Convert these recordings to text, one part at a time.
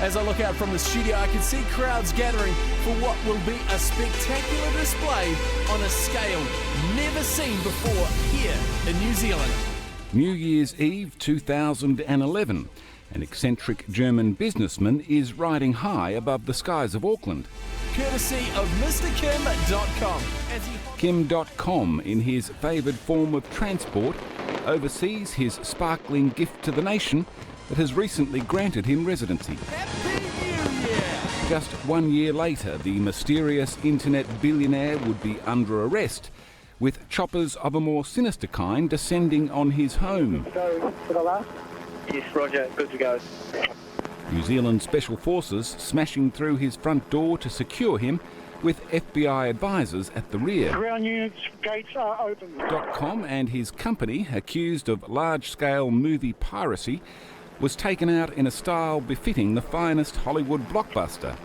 As I look out from the studio, I can see crowds gathering for what will be a spectacular display on a scale never seen before here in New Zealand. New Year's Eve 2011. An eccentric German businessman is riding high above the skies of Auckland. Courtesy of Mr. Kim Dotcom. Kim Dotcom, in his favoured form of transport, oversees his sparkling gift to the nation that has recently granted him residency. Happy New Year! Just 1 year later, the mysterious internet billionaire would be under arrest, with choppers of a more sinister kind descending on his home. Go to the left. Yes, roger, good to go. New Zealand Special Forces smashing through his front door to secure him, with FBI advisors at the rear. Ground units, gates are open. Dotcom and his company, accused of large-scale movie piracy, was taken out in a style befitting the finest Hollywood blockbuster.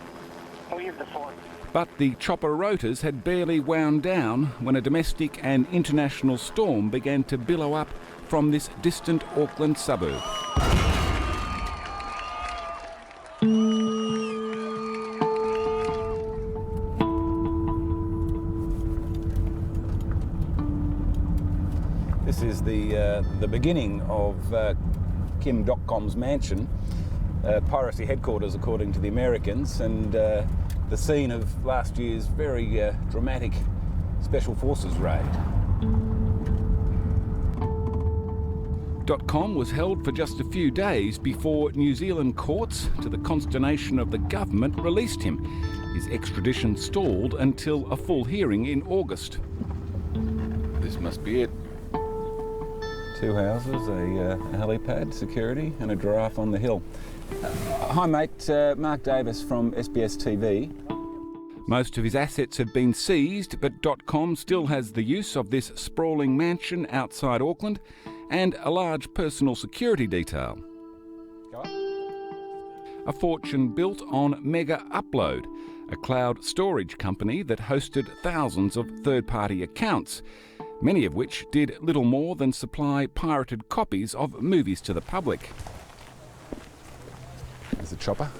We have the phone. But the chopper rotors had barely wound down when a domestic and international storm began to billow up from this distant Auckland suburb. This is the beginning of Kim Dotcom's mansion, piracy headquarters according to the Americans, and the scene of last year's very dramatic Special Forces raid. Dotcom was held for just a few days before New Zealand courts, to the consternation of the government, released him. His extradition stalled until a full hearing in August. This must be it. 2 houses, a helipad, security, and a giraffe on the hill. Hi mate, Mark Davis from SBS TV. Most of his assets have been seized, but Dotcom still has the use of this sprawling mansion outside Auckland and a large personal security detail. A fortune built on Megaupload, a cloud storage company that hosted thousands of third-party accounts, many of which did little more than supply pirated copies of movies to the public. There's a chopper.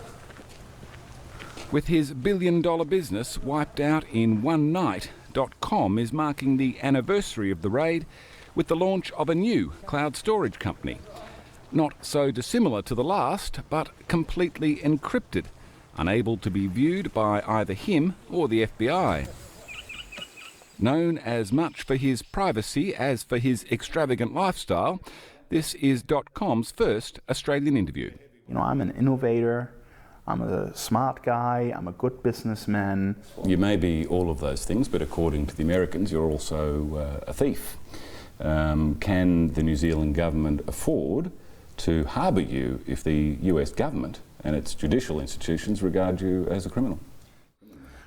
With his billion-dollar business wiped out in one night, Dotcom is marking the anniversary of the raid with the launch of a new cloud storage company. Not so dissimilar to the last, but completely encrypted, unable to be viewed by either him or the FBI. Known as much for his privacy as for his extravagant lifestyle, this is Dotcom's first Australian interview. You know, I'm an innovator, I'm a smart guy, I'm a good businessman. You may be all of those things, but according to the Americans, you're also a thief. Can the New Zealand government afford to harbour you if the US government and its judicial institutions regard you as a criminal?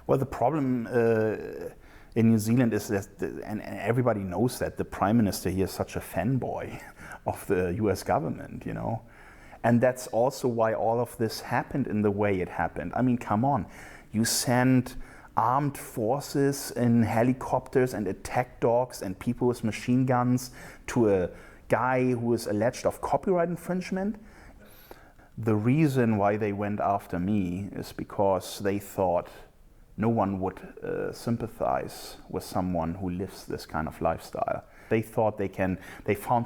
Well, the problem in New Zealand is that, and everybody knows that, the Prime Minister here is such a fanboy of the US government, you know. And that's also why all of this happened in the way it happened. I mean, come on, you send armed forces in helicopters and attack dogs and people with machine guns to a guy who is alleged of copyright infringement. The reason why they went after me is because they thought no one would sympathize with someone who lives this kind of lifestyle. They thought they found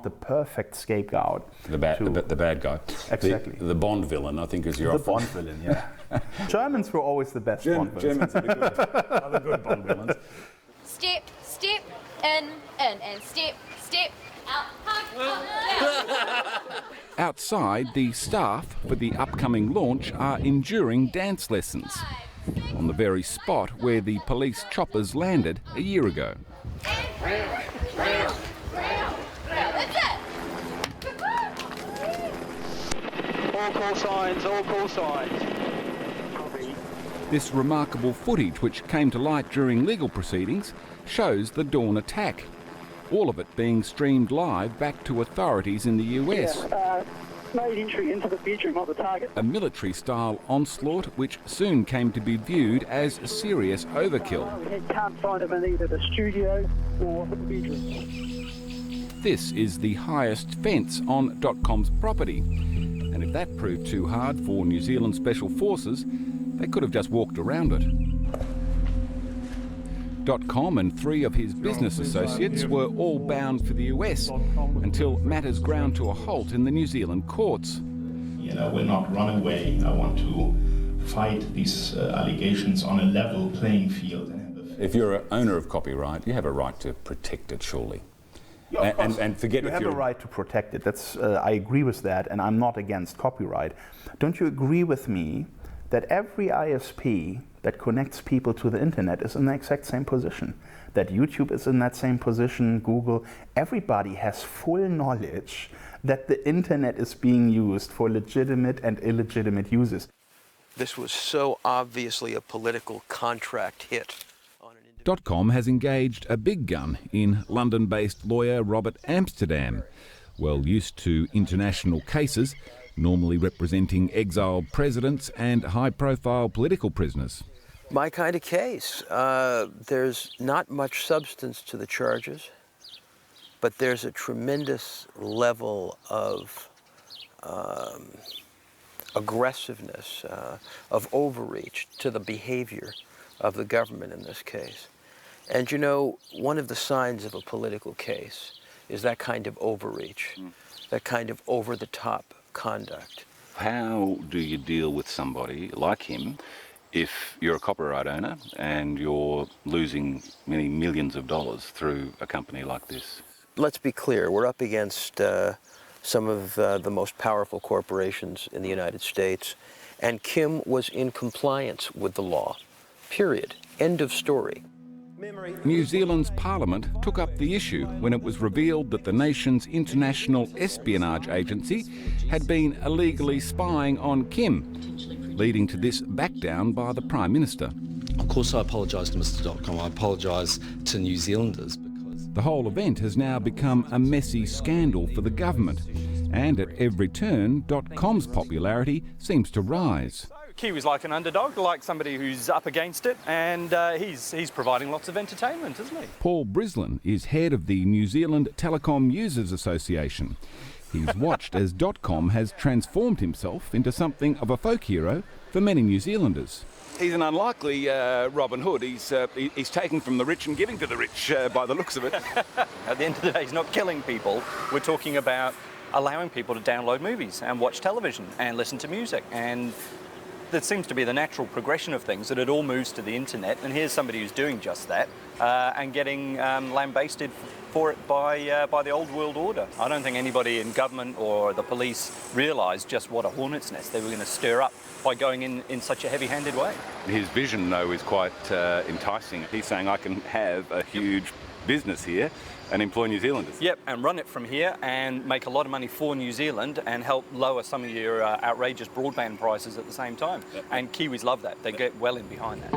the perfect scapegout. The bad guy. Exactly. The Bond villain, I think, is your The Bond villain, yeah. Germans were always the best Bond villains. Germans are the good Bond villains. Step, step, in, and step, out, out. Outside, the staff for the upcoming launch are enduring dance lessons on the very spot where the police choppers landed a year ago. That's it. All call signs, all call signs. Copy. This remarkable footage, which came to light during legal proceedings, shows the dawn attack. All of it being streamed live back to authorities in the US. Made entry into the bedroom of the target. A military-style onslaught which soon came to be viewed as a serious overkill. We can't find him in either the studio or the bedroom. This is the highest fence on Dotcom's property, and it that proved too hard for New Zealand Special Forces, they could have just walked around it. Dotcom and 3 of his business associates were all bound for the US until matters ground to a halt in the New Zealand courts. You know, we'll not run away. I want to fight these allegations on a level playing field. If you're an owner of copyright, you have a right to protect it, surely. Yeah, and forget you if have a right to protect it. That's I agree with that, and I'm not against copyright. Don't you agree with me that every ISP that connects people to the internet is in the exact same position? That YouTube is in that same position, Google. Everybody has full knowledge that the internet is being used for legitimate and illegitimate uses. This was so obviously a political contract hit. Dotcom has engaged a big gun in London-based lawyer Robert Amsterdam, well used to international cases, normally representing exiled presidents and high-profile political prisoners. My kind of case. There's not much substance to the charges, but there's a tremendous level of aggressiveness, of overreach to the behavior of the government in this case. And you know, one of the signs of a political case is that kind of overreach, that kind of over-the-top conduct. How do you deal with somebody like him if you're a copyright owner and you're losing many millions of dollars through a company like this? Let's be clear, we're up against some of the most powerful corporations in the United States, and Kim was in compliance with the law, period. End of story. New Zealand's Parliament took up the issue when it was revealed that the nation's international espionage agency had been illegally spying on Kim, leading to this backdown by the Prime Minister. Of course I apologise to Mr Dotcom, I apologise to New Zealanders. The whole event has now become a messy scandal for the government, and at every turn, Dotcom's popularity seems to rise. Kiwi's like an underdog, like somebody who's up against it, and he's providing lots of entertainment, isn't he? Paul Brislin is head of the New Zealand Telecom Users Association. He's watched as Dotcom has transformed himself into something of a folk hero for many New Zealanders. He's an unlikely Robin Hood. He's taking from the rich and giving to the rich by the looks of it. At the end of the day, he's not killing people. We're talking about allowing people to download movies and watch television and listen to music, and that seems to be the natural progression of things, that it all moves to the internet, and here's somebody who's doing just that and getting lambasted for it by the old world order. I don't think anybody in government or the police realised just what a hornet's nest they were going to stir up by going in such a heavy-handed way. His vision, though, is quite enticing. He's saying, I can have a huge business here and employ New Zealanders. Yep, and run it from here and make a lot of money for New Zealand and help lower some of your outrageous broadband prices at the same time. Yep. And Kiwis love that. They get well in behind that.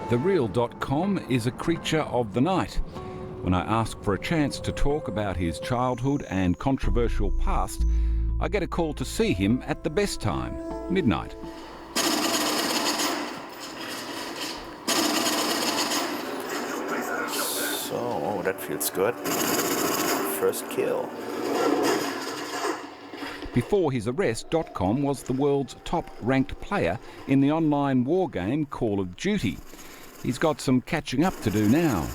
The real Dotcom is a creature of the night. When I ask for a chance to talk about his childhood and controversial past, I get a call to see him at the best time, midnight. Oh, that feels good. First kill. Before his arrest, Dotcom was the world's top-ranked player in the online war game Call of Duty. He's got some catching up to do now.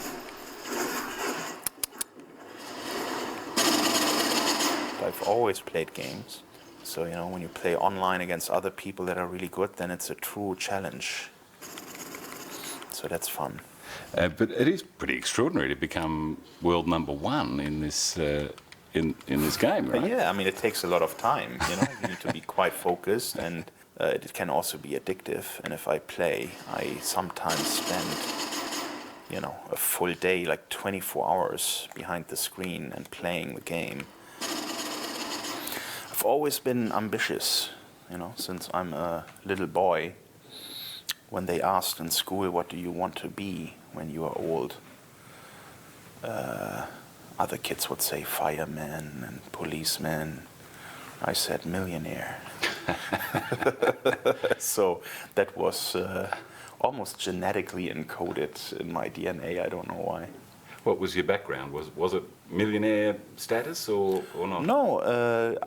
I've always played games. So, you know, when you play online against other people that are really good, then it's a true challenge. So that's fun. But it is pretty extraordinary to become world #1 in this in this game, right? Yeah, I mean, it takes a lot of time. You know, you need to be quite focused, and it can also be addictive. And if I play, I sometimes spend, you know, a full day, like 24 hours behind the screen and playing the game. I've always been ambitious, you know, since I'm a little boy. When they asked in school, what do you want to be when you are old? Other kids would say fireman and policeman. I said millionaire. So that was almost genetically encoded in my DNA. I don't know why. What was your background? Was it millionaire status or not? No,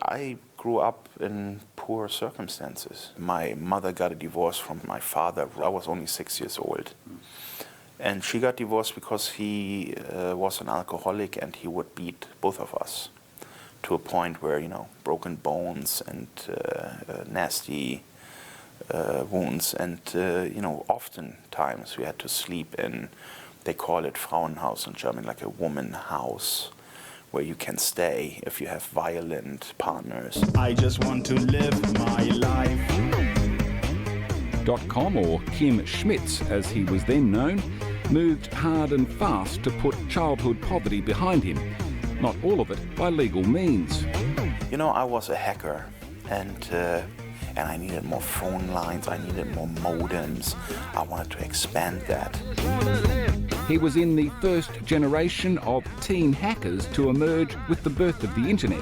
I grew up in poor circumstances. My mother got a divorce from my father. I was only 6 years old. And she got divorced because he was an alcoholic and he would beat both of us to a point where, broken bones and nasty wounds. And, oftentimes we had to sleep in, they call it Frauenhaus in German, like a woman house, where you can stay if you have violent partners. I just want to live my life. Dotcom, or Kim Schmitz as he was then known, moved hard and fast to put childhood poverty behind him. Not all of it by legal means. I was a hacker, and I needed more phone lines, I needed more modems. I wanted to expand that. He was in the first generation of teen hackers to emerge with the birth of the internet,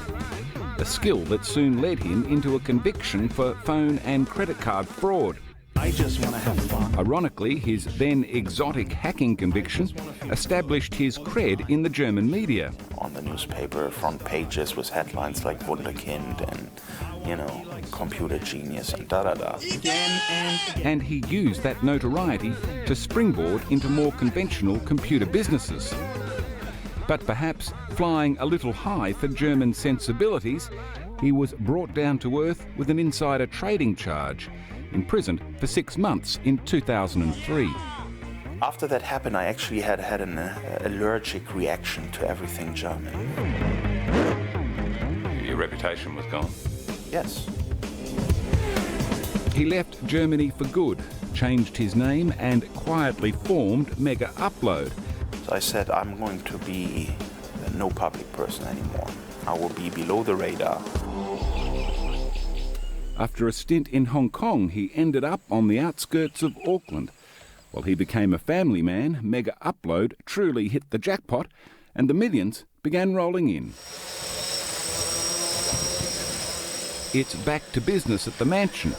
a skill that soon led him into a conviction for phone and credit card fraud. I just want to have fun. Ironically, his then exotic hacking conviction established his cred in the German media. On the newspaper front pages with headlines like Wunderkind and, computer genius and da-da-da. And he used that notoriety to springboard into more conventional computer businesses. But perhaps flying a little high for German sensibilities, he was brought down to earth with an insider trading charge, imprisoned for 6 months in 2003. After that happened, I actually had an allergic reaction to everything German. Your reputation was gone? Yes. He left Germany for good, changed his name and quietly formed Megaupload. So I said, I'm going to be no public person anymore. I will be below the radar. After a stint in Hong Kong, he ended up on the outskirts of Auckland. While he became a family man, Megaupload truly hit the jackpot and the millions began rolling in. It's back to business at the mansion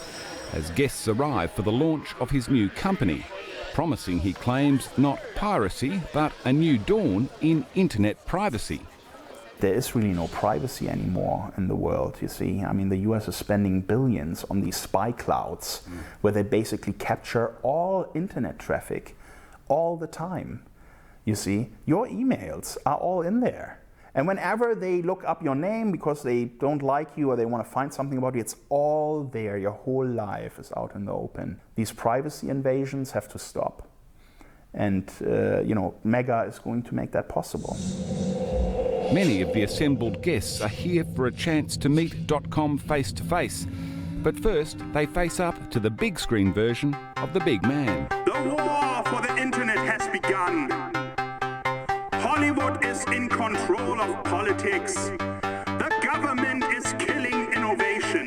as guests arrive for the launch of his new company, promising, he claims, not piracy, but a new dawn in internet privacy. There is really no privacy anymore in the world, you see. I mean, the US is spending billions on these spy clouds where they basically capture all internet traffic all the time. You see, your emails are all in there. And whenever they look up your name because they don't like you or they want to find something about you, it's all there. Your whole life is out in the open. These privacy invasions have to stop. And, Mega is going to make that possible. Many of the assembled guests are here for a chance to meet Dotcom face to face. But first, they face up to the big screen version of the big man. The war for the internet has begun. Hollywood is in control of politics. The government is killing innovation.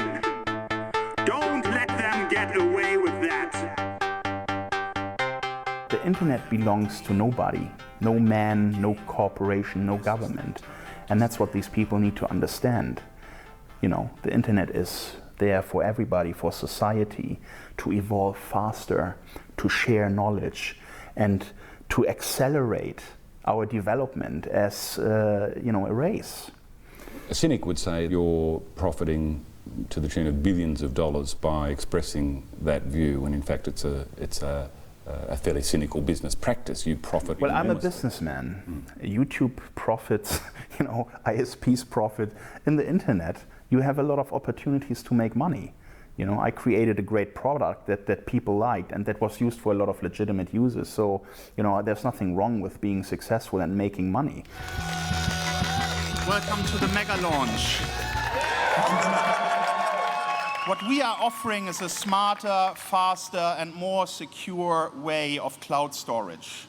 Don't let them get away with that. The internet belongs to nobody. No man, no corporation, no government. And that's what these people need to understand. The internet is there for everybody, for society, to evolve faster, to share knowledge, and to accelerate our development as, a race. A cynic would say you're profiting to the tune of billions of dollars by expressing that view, when in fact it's a fairly cynical business practice. You profit. Well, I'm a businessman. YouTube profits, ISPs profit. In the internet, you have a lot of opportunities to make money. I created a great product that people liked and that was used for a lot of legitimate uses. So, there's nothing wrong with being successful and making money. Welcome to the Mega launch. What we are offering is a smarter, faster, and more secure way of cloud storage.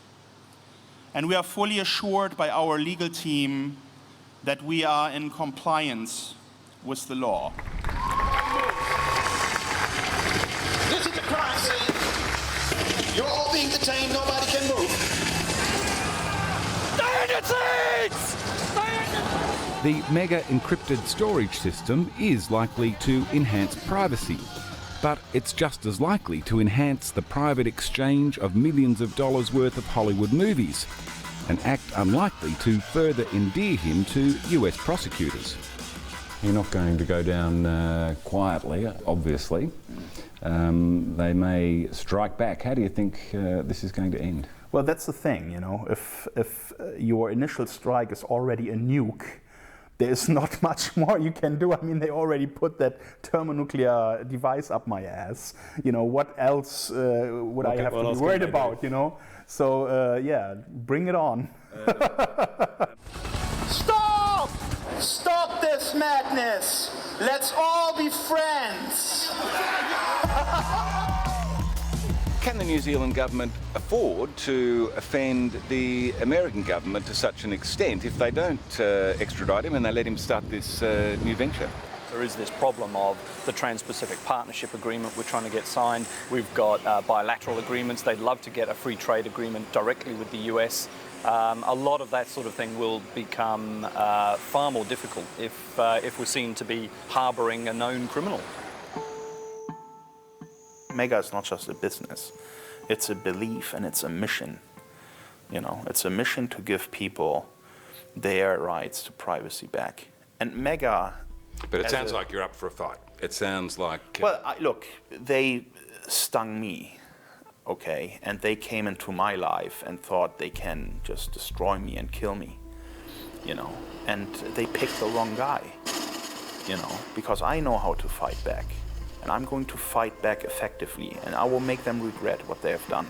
And we are fully assured by our legal team that we are in compliance with the law. This is a crime scene. You're all being detained. Nobody can move. Stay in your seats! The Mega encrypted storage system is likely to enhance privacy, but it's just as likely to enhance the private exchange of millions of dollars worth of Hollywood movies. an act unlikely to further endear him to US prosecutors. You're not going to go down quietly, obviously. They may strike back. How do you think this is going to end? Well, that's the thing, you know. If your initial strike is already a nuke, there is not much more you can do. I mean, they already put that thermonuclear device up my ass. You know, what else would I have to be worried about, you know? So, yeah, bring it on. Stop! Stop this madness! Let's all be friends! Can the New Zealand government afford to offend the American government to such an extent if they don't extradite him and they let him start this new venture? There is this problem of the Trans-Pacific Partnership Agreement we're trying to get signed. We've got bilateral agreements. They'd love to get a free trade agreement directly with the US. A lot of that sort of thing will become far more difficult if we're seen to be harbouring a known criminal. Mega is not just a business. It's a belief and it's a mission. You know, it's a mission to give people their rights to privacy back. And Mega... But it sounds like you're up for a fight. It sounds like... Well, look, they stung me, okay? And they came into my life and thought they can just destroy me and kill me, you know? And they picked the wrong guy, you know? Because I know how to fight back. And I'm going to fight back effectively, and I will make them regret what they have done.